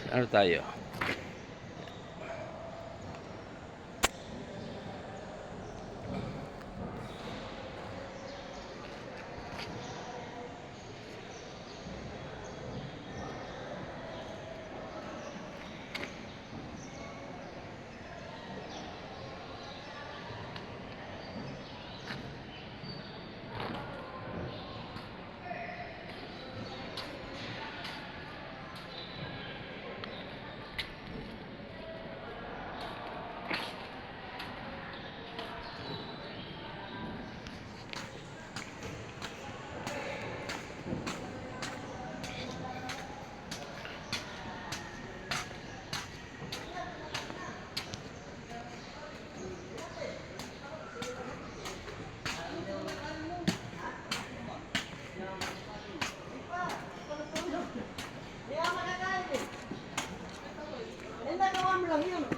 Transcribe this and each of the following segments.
Ano tayo?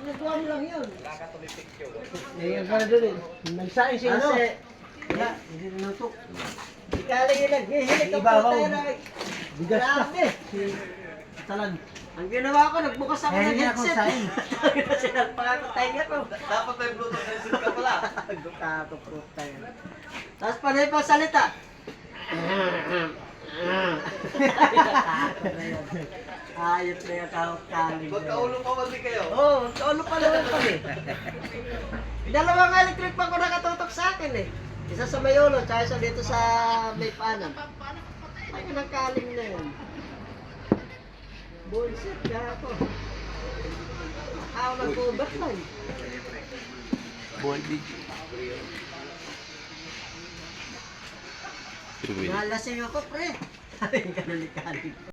Nagawa mo lang yun. Ngayon ka na doon eh. Nagsain siya kasi. Wala, hindi nanutok. Ikaling ilag. Hihilig ka po tayo na. Bigas ka. Talan. Ang ginawa ko, nagbukas ako ng headset. Sabi na sinalpakakatay niya ko. Dapat may Bluetooth headset ka pala. Nagbuka ko tayo. Tapos panay pa salita. Ayot na yung kahot-kaling. Magkaulo pa mali kayo. Oo, magkaulo pa naman kami. Dalawang electric pa ko nakatutok sa akin eh. Isa sa Mayolo, tsaka isa dito sa may panam. Ay, nagkaling na yun. Bullshit ka ako. Ako nag-overtime. Voltage. Nalasing ako, pre. Ay, kanulik-kaling.